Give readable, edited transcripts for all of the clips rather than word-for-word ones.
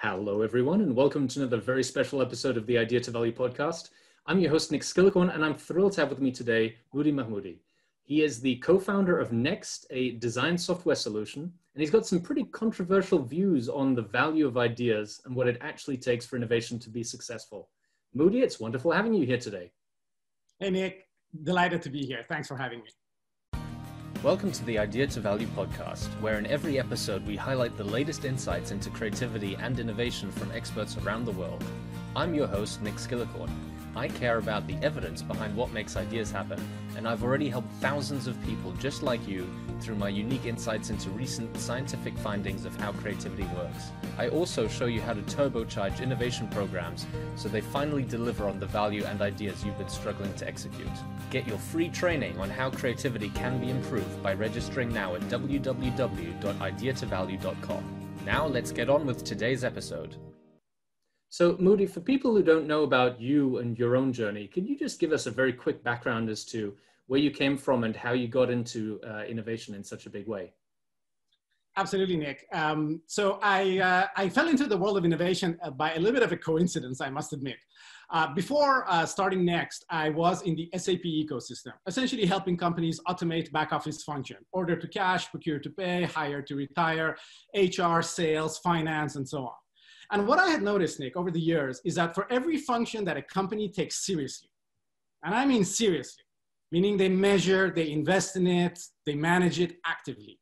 Hello, everyone, and welcome to another very special episode of the Idea to Value podcast. I'm your host, Nick Skillicorn, and I'm thrilled to have with me today Moodi Mahmoudi. He is the co-founder of Next, a design software solution, and he's got some pretty controversial views on the value of ideas and what it actually takes for innovation to be successful. Moodi, it's wonderful having you here today. Hey, Nick. Delighted to be here. Thanks for having me. Welcome to the Idea to Value podcast, where in every episode we highlight the latest insights into creativity and innovation from experts around the world. I'm your host, Nick Skillicorn. I care about the evidence behind what makes ideas happen, and I've already helped thousands of people just like you through my unique insights into recent scientific findings of how creativity works. I also show you how to turbocharge innovation programs so they finally deliver on the value and ideas you've been struggling to execute. Get your free training on how creativity can be improved by registering now at www.ideatovalue.com. Now let's get on with today's episode. So Moodi, for people who don't know about you and your own journey, could you just give us a very quick background as to where you came from and how you got into innovation in such a big way? Absolutely, Nick. So I fell into the world of innovation by a little bit of a coincidence, I must admit. Before starting Next, I was in the SAP ecosystem, essentially helping companies automate back office function, order to cash, procure to pay, hire to retire, HR, sales, finance, and so on. And what I had noticed, Nick, over the years is that for every function that a company takes seriously, and I mean seriously, meaning they measure, they invest in it, they manage it actively,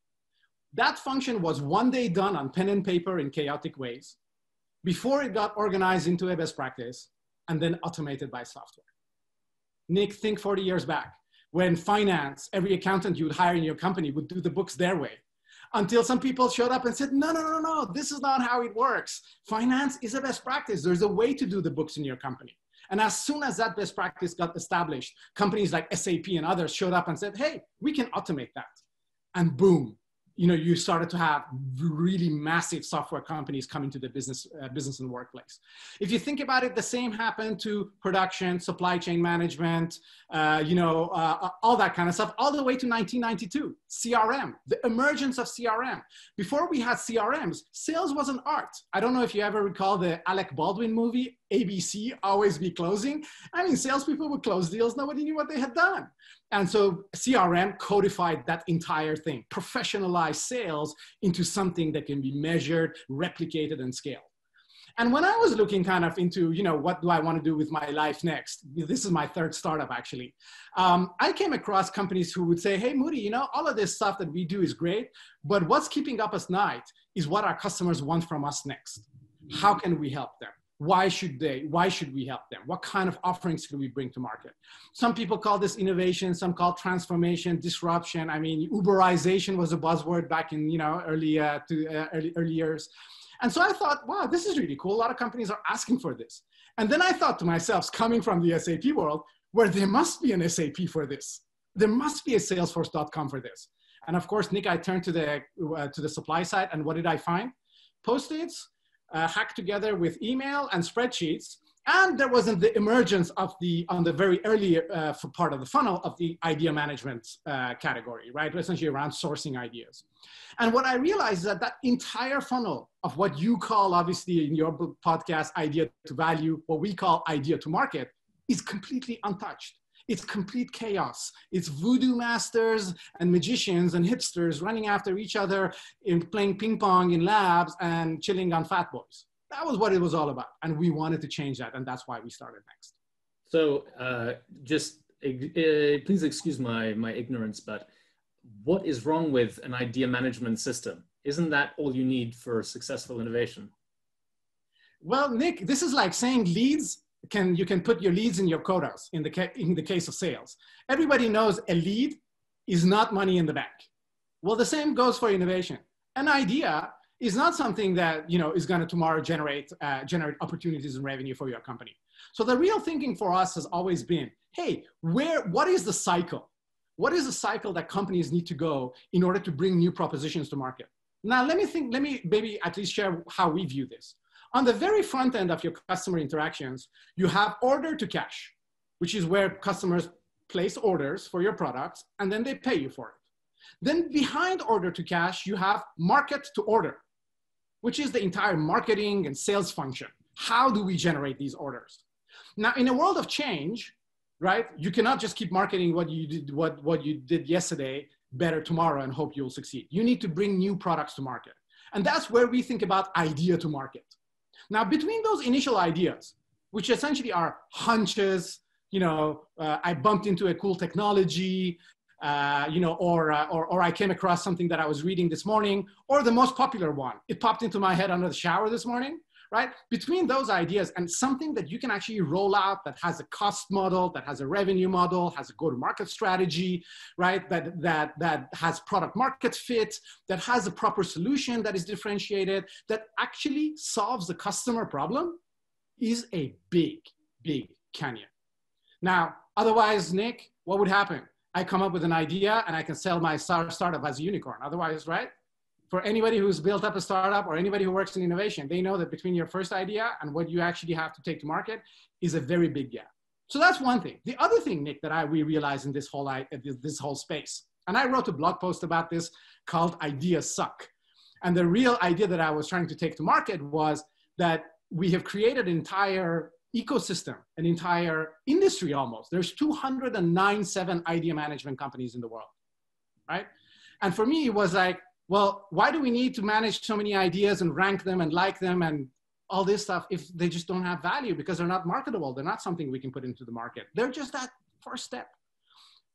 that function was one day done on pen and paper in chaotic ways before it got organized into a best practice and then automated by software. Nick, think 40 years back when finance, every accountant you would hire in your company would do the books their way. Until some people showed up and said, no, this is not how it works. Finance is a best practice. There's a way to do the books in your company. And as soon as that best practice got established, companies like SAP and others showed up and said, hey, we can automate that. And boom, you started to have really massive software companies coming to the business and workplace. If you think about it, the same happened to production, supply chain management, all that kind of stuff, all the way to 1992, CRM, the emergence of CRM. Before we had CRMs, sales was an art. I don't know if you ever recall the Alec Baldwin movie, ABC, Always Be Closing. I mean, salespeople would close deals, nobody knew what they had done. And so CRM codified that entire thing, professionalized sales into something that can be measured, replicated, and scaled. And when I was looking kind of into, what do I want to do with my life next? This is my third startup, actually. I came across companies who would say, hey, Moodi, all of this stuff that we do is great, but what's keeping up us night is what our customers want from us next. How can we help them? Why should we help them? What kind of offerings can we bring to market? Some people call this innovation, some call transformation, disruption. I mean, Uberization was a buzzword back in, early years. And so I thought, wow, this is really cool. A lot of companies are asking for this. And then I thought to myself, coming from the SAP world, where there must be an SAP for this. There must be a Salesforce.com for this. And of course, Nick, I turned to the supply side, and what did I find? Post-its, hacked together with email and spreadsheets. And there wasn't the emergence of on the very early part of the funnel of the idea management category, right? Essentially around sourcing ideas. And what I realized is that entire funnel of what you call, obviously in your podcast, idea to value, what we call idea to market, is completely untouched. It's complete chaos. It's voodoo masters and magicians and hipsters running after each other in playing ping pong in labs and chilling on Fat Boys. That was what it was all about. And we wanted to change that. And that's why we started Next. So please excuse my ignorance, but what is wrong with an idea management system? Isn't that all you need for successful innovation? Well, Nick, this is like saying leads. You can put your leads in your quotas in the case of sales. Everybody knows a lead is not money in the bank. Well, the same goes for innovation. An idea is not something that is going to tomorrow generate opportunities and revenue for your company. So the real thinking for us has always been, hey, what is the cycle? What is the cycle that companies need to go in order to bring new propositions to market? Now, let me maybe at least share how we view this. On the very front end of your customer interactions, you have order to cash, which is where customers place orders for your products and then they pay you for it. Then behind order to cash, you have market to order. which is the entire marketing and sales function. How do we generate these orders? Now, in a world of change, right, you cannot just keep marketing what you did yesterday better tomorrow and hope you'll succeed. You need to bring new products to market. And that's where we think about idea to market. Now, between those initial ideas, which essentially are hunches, I bumped into a cool technology, or I came across something that I was reading this morning, or the most popular one, it popped into my head under the shower this morning, right? Between those ideas and something that you can actually roll out that has a cost model, that has a revenue model, has a go-to-market strategy, right? That has product market fit, that has a proper solution that is differentiated, that actually solves the customer problem, is a big, big canyon. Now, otherwise, Nick, what would happen? I come up with an idea and I can sell my startup as a unicorn. Otherwise, right? For anybody who's built up a startup or anybody who works in innovation, they know that between your first idea and what you actually have to take to market is a very big gap. So that's one thing. The other thing, Nick, that we realized in this whole space, and I wrote a blog post about this called Ideas Suck. And the real idea that I was trying to take to market was that we have created an entire ecosystem, an entire industry almost. There's 209 idea management companies in the world, right? And for me, it was like, well, why do we need to manage so many ideas and rank them and like them and all this stuff if they just don't have value because they're not marketable? They're not something we can put into the market. They're just that first step.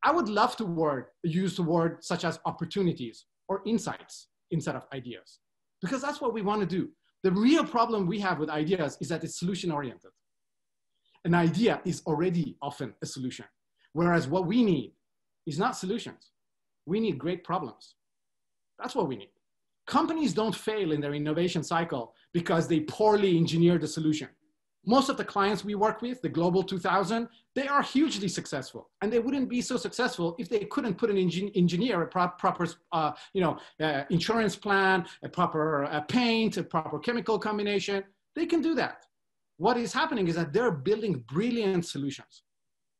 I would love to use the word such as opportunities or insights instead of ideas, because that's what we want to do. The real problem we have with ideas is that it's solution oriented. An idea is already often a solution, whereas what we need is not solutions. We need great problems. That's what we need. Companies don't fail in their innovation cycle because they poorly engineer the solution. Most of the clients we work with, the Global 2000, they are hugely successful. And they wouldn't be so successful if they couldn't put an engineer, a proper insurance plan, a proper paint, a proper chemical combination. They can do that. What is happening is that they're building brilliant solutions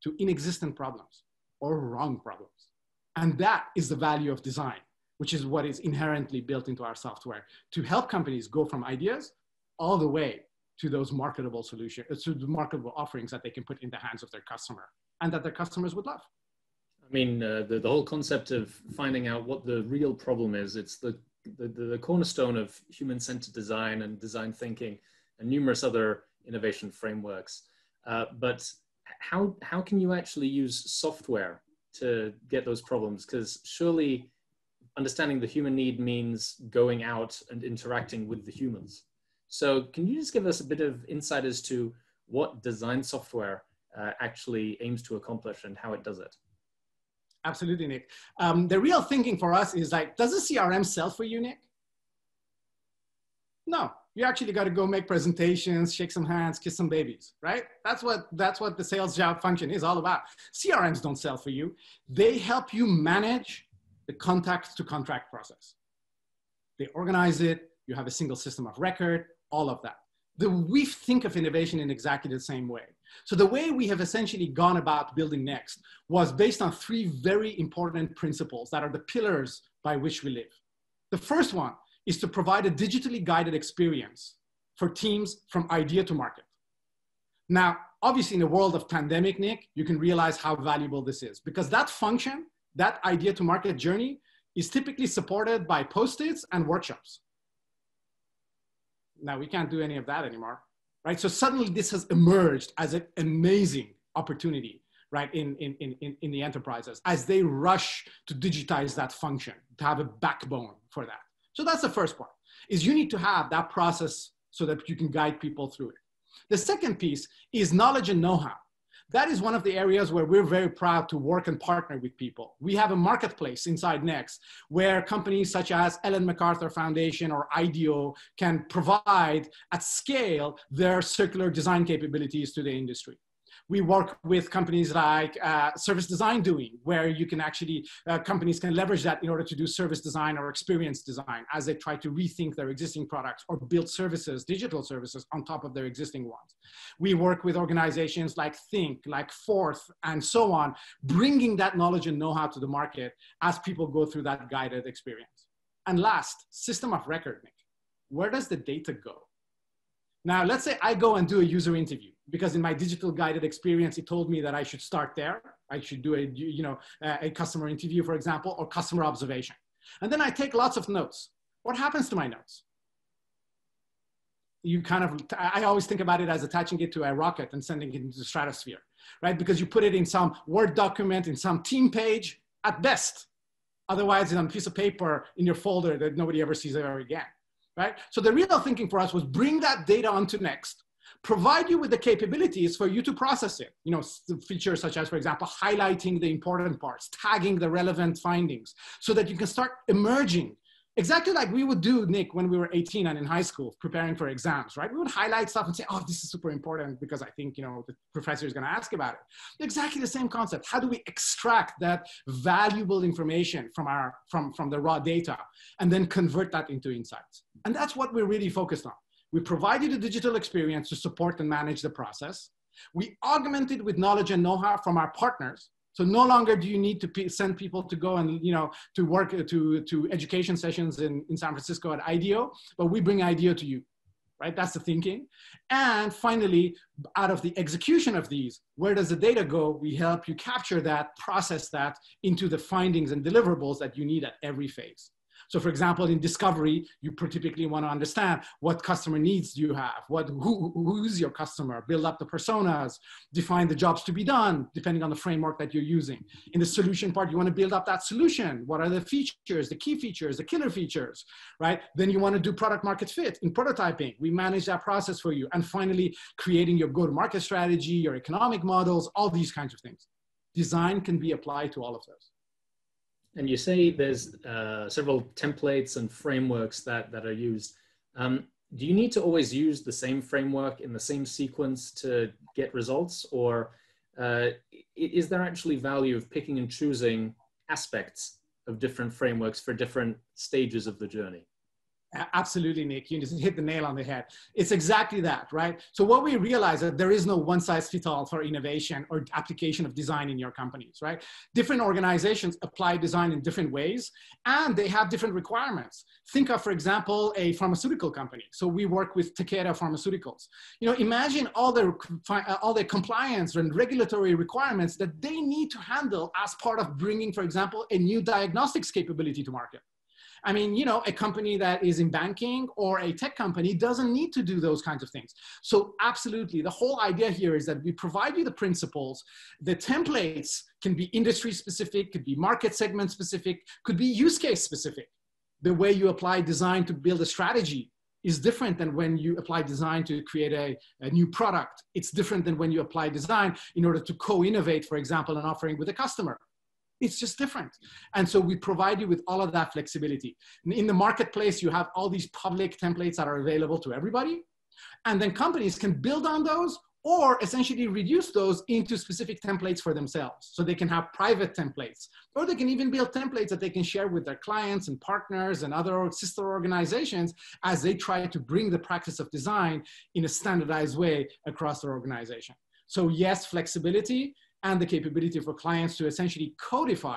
to inexistent problems or wrong problems. And that is the value of design, which is what is inherently built into our software to help companies go from ideas all the way to those marketable solutions, to the marketable offerings that they can put in the hands of their customer and that their customers would love. I mean, the whole concept of finding out what the real problem is, it's the cornerstone of human-centered design and design thinking and numerous other innovation frameworks. But how can you actually use software to get those problems? Because surely understanding the human need means going out and interacting with the humans. So can you just give us a bit of insight as to what design software actually aims to accomplish and how it does it? Absolutely, Nick. The real thinking for us is like, does a CRM sell for you, Nick? No, you actually got to go make presentations, shake some hands, kiss some babies, right? That's what the sales job function is all about. CRMs don't sell for you. They help you manage the contact to contract process. They organize it. You have a single system of record, all of that. We think of innovation in exactly the same way. So the way we have essentially gone about building Next was based on three very important principles that are the pillars by which we live. The first one is to provide a digitally guided experience for teams from idea to market. Now, obviously in the world of pandemic, Nick, you can realize how valuable this is because that function, that idea to market journey is typically supported by Post-its and workshops. Now we can't do any of that anymore, right? So suddenly this has emerged as an amazing opportunity, right, in the enterprises as they rush to digitize that function, to have a backbone for that. So that's the first part, is you need to have that process so that you can guide people through it. The second piece is knowledge and know-how. That is one of the areas where we're very proud to work and partner with people. We have a marketplace inside Next where companies such as Ellen MacArthur Foundation or IDEO can provide at scale their circular design capabilities to the industry. We work with companies like Service Design Doing, where you can actually, companies can leverage that in order to do service design or experience design as they try to rethink their existing products or build services, digital services on top of their existing ones. We work with organizations like Think, like Forth, and so on, bringing that knowledge and know-how to the market as people go through that guided experience. And last, system of record, Nick. where does the data go? Now, let's say I go and do a user interview because in my digital guided experience, it told me that I should start there. I should do a customer interview, for example, or customer observation. And then I take lots of notes. What happens to my notes? I always think about it as attaching it to a rocket and sending it into the stratosphere, right? Because you put it in some Word document, in some team page at best. Otherwise, it's on a piece of paper in your folder that nobody ever sees ever again, right? So the real thinking for us was bring that data onto Next, provide you with the capabilities for you to process it. Features such as, for example, highlighting the important parts, tagging the relevant findings so that you can start emerging. Exactly like we would do, Nick, when we were 18 and in high school, preparing for exams, right? We would highlight stuff and say, oh, this is super important because I think, the professor is going to ask about it. Exactly the same concept. How do we extract that valuable information from the raw data and then convert that into insights? And that's what we're really focused on. We provide you the digital experience to support and manage the process. We augment it with knowledge and know-how from our partners. So no longer do you need to send people to go and, to work to education sessions in San Francisco at IDEO, but we bring IDEO to you, right? That's the thinking. And finally, out of the execution of these, where does the data go? We help you capture that, process that into the findings and deliverables that you need at every phase. So for example, in discovery, you typically want to understand what customer needs do you have, who's your customer, build up the personas, define the jobs to be done, depending on the framework that you're using. In the solution part, you want to build up that solution. What are the features, the key features, the killer features, right? Then you want to do product market fit in prototyping. We manage that process for you. And finally, creating your go-to-market strategy, your economic models, all these kinds of things. Design can be applied to all of those. And you say there's several templates and frameworks that are used. Do you need to always use the same framework in the same sequence to get results? Or is there actually value of picking and choosing aspects of different frameworks for different stages of the journey? Absolutely, Nick. You just hit the nail on the head. It's exactly that, right? So what we realize is that there is no one-size-fits-all for innovation or application of design in your companies, right? Different organizations apply design in different ways, and they have different requirements. Think of, for example, a pharmaceutical company. So we work with Takeda Pharmaceuticals. Imagine all the compliance and regulatory requirements that they need to handle as part of bringing, for example, a new diagnostics capability to market. I mean, a company that is in banking or a tech company doesn't need to do those kinds of things. So absolutely, the whole idea here is that we provide you the principles. The templates can be industry specific, could be market segment specific, could be use case specific. The way you apply design to build a strategy is different than when you apply design to create a new product. It's different than when you apply design in order to co-innovate, for example, an offering with a customer. It's just different. And so we provide you with all of that flexibility. In the marketplace, you have all these public templates that are available to everybody. And then companies can build on those or essentially reduce those into specific templates for themselves. So they can have private templates, or they can even build templates that they can share with their clients and partners and other sister organizations as they try to bring the practice of design in a standardized way across their organization. So yes, flexibility, and the capability for clients to essentially codify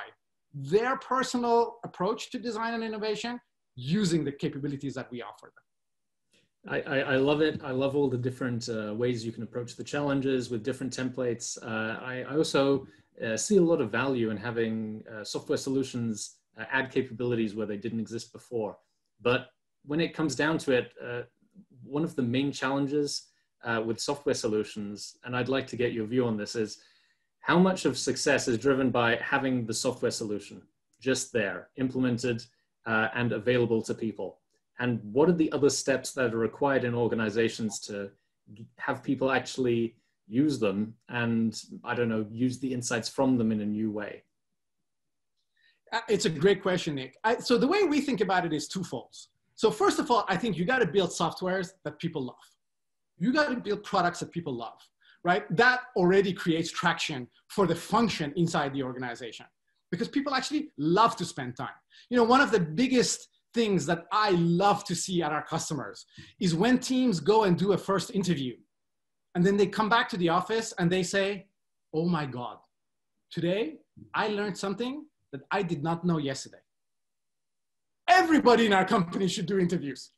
their personal approach to design and innovation using the capabilities that we offer them. I love it. I love all the different ways you can approach the challenges with different templates. I also see a lot of value in having software solutions add capabilities where they didn't exist before. But when it comes down to it, one of the main challenges with software solutions, and I'd like to get your view on this, is how much of success is driven by having the software solution just there, implemented and available to people? And what are the other steps that are required in organizations to have people actually use them and, I don't know, use the insights from them in a new way? It's a great question, Nick. So the way we think about it is twofold. So first of all, I think you got to build softwares that people love. You got to build products that people love. Right? That already creates traction for the function inside the organization because people actually love to spend time. One of the biggest things that I love to see at our customers is when teams go and do a first interview and then they come back to the office and they say, oh my God, today I learned something that I did not know yesterday. everybody in our company should do interviews.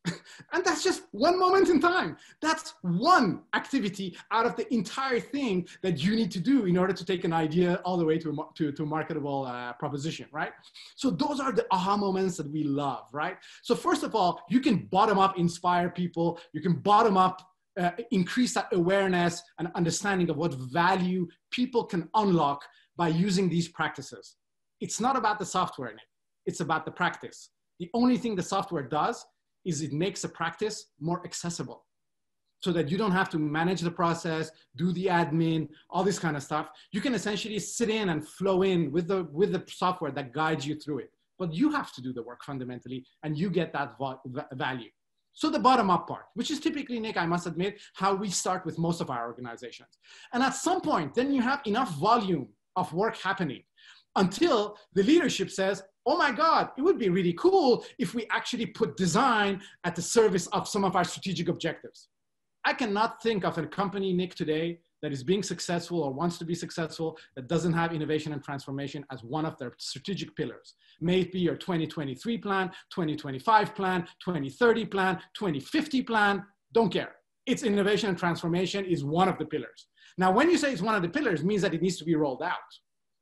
And that's just one moment in time. That's one activity out of the entire thing that you need to do in order to take an idea all the way to a marketable proposition, right? So those are the aha moments that we love, right? So first of all, you can bottom up inspire people. You can bottom up increase that awareness and understanding of what value people can unlock by using these practices. It's not about the software, Nick. It's about the practice. The only thing the software does is it makes a practice more accessible so that you don't have to manage the process, do the admin, all this kind of stuff. You can essentially sit in and flow in with the software that guides you through it. But you have to do the work fundamentally, and you get that value. So the bottom up part, which is typically, Nick, I must admit, how we start with most of our organizations. And at some point, then you have enough volume of work happening until the leadership says, oh my God, it would be really cool if we actually put design at the service of some of our strategic objectives. I cannot think of a company, Nick, today that is being successful or wants to be successful that doesn't have innovation and transformation as one of their strategic pillars. May it be your 2023 plan, 2025 plan, 2030 plan, 2050 plan, don't care. It's innovation and transformation is one of the pillars. Now, when you say it's one of the pillars, it means that it needs to be rolled out.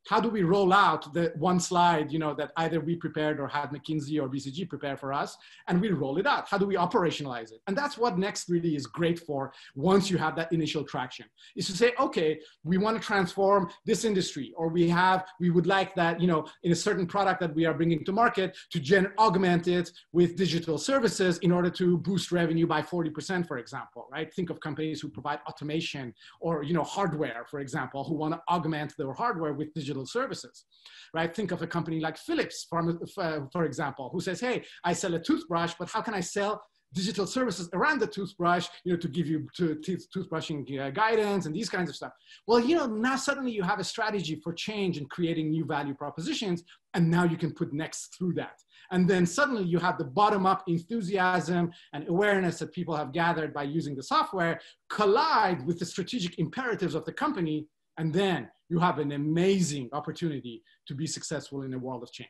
How do we roll out the one slide, that either we prepared or had McKinsey or BCG prepare for us, and we roll it out? How do we operationalize it? And that's what Next really is great for once you have that initial traction, is to say, okay, we want to transform this industry, or we would like that, in a certain product that we are bringing to market to augment it with digital services in order to boost revenue by 40%, for example, right? Think of companies who provide automation or, hardware, for example, who want to augment their hardware with digital services, right? Think of a company like Philips, for example, who says, hey, I sell a toothbrush, but how can I sell digital services around the toothbrush, to give you toothbrushing guidance and these kinds of stuff? Well, now suddenly you have a strategy for change and creating new value propositions, and now you can put Next through that. And then suddenly you have the bottom-up enthusiasm and awareness that people have gathered by using the software collide with the strategic imperatives of the company, and then you have an amazing opportunity to be successful in a world of change.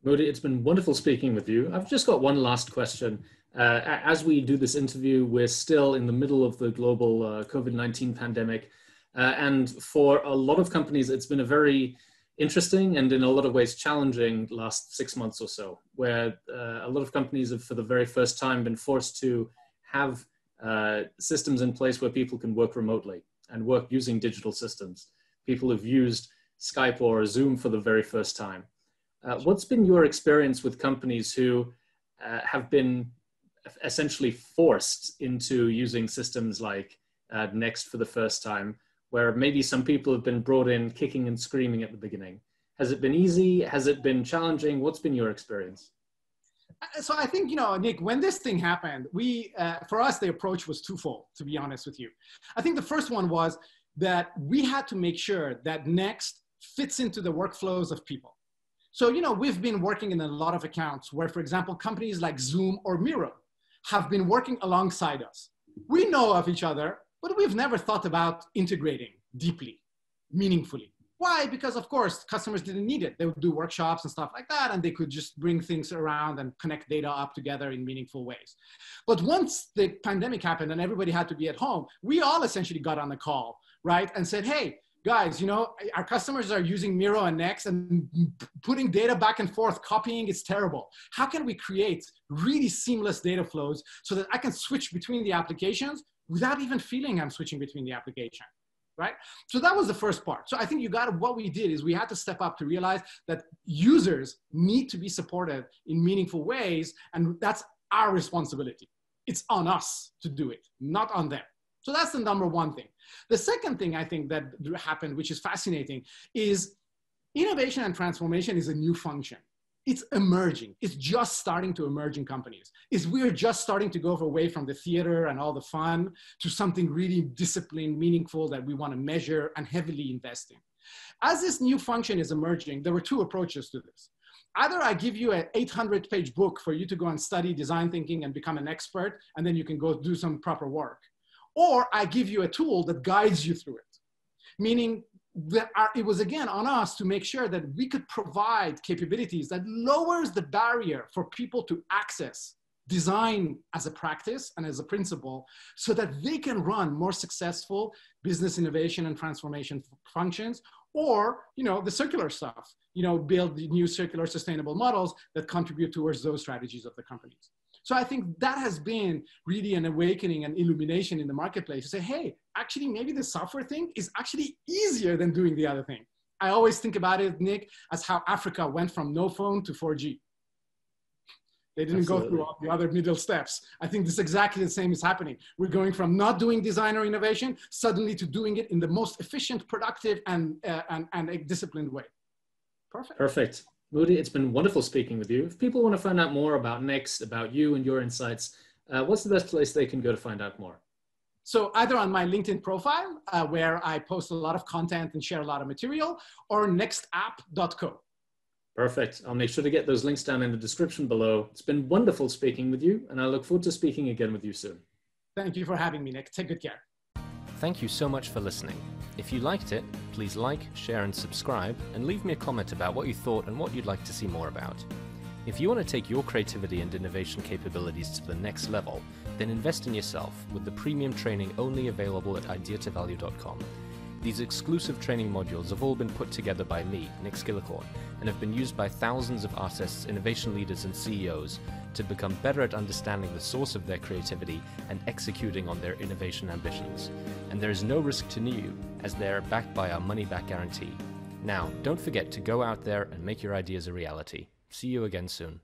Moodi, it's been wonderful speaking with you. I've just got one last question. As we do this interview, we're still in the middle of the global COVID-19 pandemic. And for a lot of companies, it's been a very interesting and in a lot of ways challenging last 6 months or so, where a lot of companies have for the very first time been forced to have systems in place where people can work remotely and work using digital systems. People have used Skype or Zoom for the very first time. What's been your experience with companies who have been essentially forced into using systems like Next for the first time, where maybe some people have been brought in kicking and screaming at the beginning? Has it been easy? Has it been challenging? What's been your experience? So I think, Nick, when this thing happened, for us, the approach was twofold, to be honest with you. I think the first one was that we had to make sure that Next fits into the workflows of people. So, we've been working in a lot of accounts where, for example, companies like Zoom or Miro have been working alongside us. We know of each other, but we've never thought about integrating deeply, meaningfully. Why? Because of course, customers didn't need it. They would do workshops and stuff like that, and they could just bring things around and connect data up together in meaningful ways. But once the pandemic happened and everybody had to be at home, we all essentially got on the call, right? And said, hey, guys, our customers are using Miro and Next and putting data back and forth, copying, it's terrible. How can we create really seamless data flows so that I can switch between the applications without even feeling I'm switching between the application, right? So that was the first part. So I think what we did is we had to step up to realize that users need to be supported in meaningful ways, and that's our responsibility. It's on us to do it, not on them. So that's the number one thing. The second thing I think that happened, which is fascinating, is innovation and transformation is a new function. It's emerging. It's just starting to emerge in companies. We're just starting to go away from the theater and all the fun to something really disciplined, meaningful that we want to measure and heavily invest in. As this new function is emerging, there were two approaches to this. Either I give you an 800-page book for you to go and study design thinking and become an expert, and then you can go do some proper work. Or I give you a tool that guides you through it. Meaning, it was again on us to make sure that we could provide capabilities that lowers the barrier for people to access design as a practice and as a principle, so that they can run more successful business innovation and transformation functions, or, you know, the circular stuff, you know, build new circular sustainable models that contribute towards those strategies of the companies. So I think that has been really an awakening and illumination in the marketplace to say, hey, actually, maybe the software thing is actually easier than doing the other thing. I always think about it, Nick, as how Africa went from no phone to 4G. They didn't go through all the other middle steps. I think this exactly the same is happening. We're going from not doing design or innovation suddenly to doing it in the most efficient, productive, and a disciplined way. Perfect. Perfect. Moodi, it's been wonderful speaking with you. If people want to find out more about Next, about you and your insights, what's the best place they can go to find out more? So either on my LinkedIn profile, where I post a lot of content and share a lot of material, or nextapp.co. Perfect. I'll make sure to get those links down in the description below. It's been wonderful speaking with you, and I look forward to speaking again with you soon. Thank you for having me, Nick. Take good care. Thank you so much for listening. If you liked it, please like, share, and subscribe, and leave me a comment about what you thought and what you'd like to see more about. If you want to take your creativity and innovation capabilities to the next level, then invest in yourself with the premium training only available at ideatovalue.com. These exclusive training modules have all been put together by me, Nick Skillicorn, and have been used by thousands of artists, innovation leaders, and CEOs to become better at understanding the source of their creativity and executing on their innovation ambitions. And there is no risk to you, as they're backed by our money-back guarantee. Now, don't forget to go out there and make your ideas a reality. See you again soon.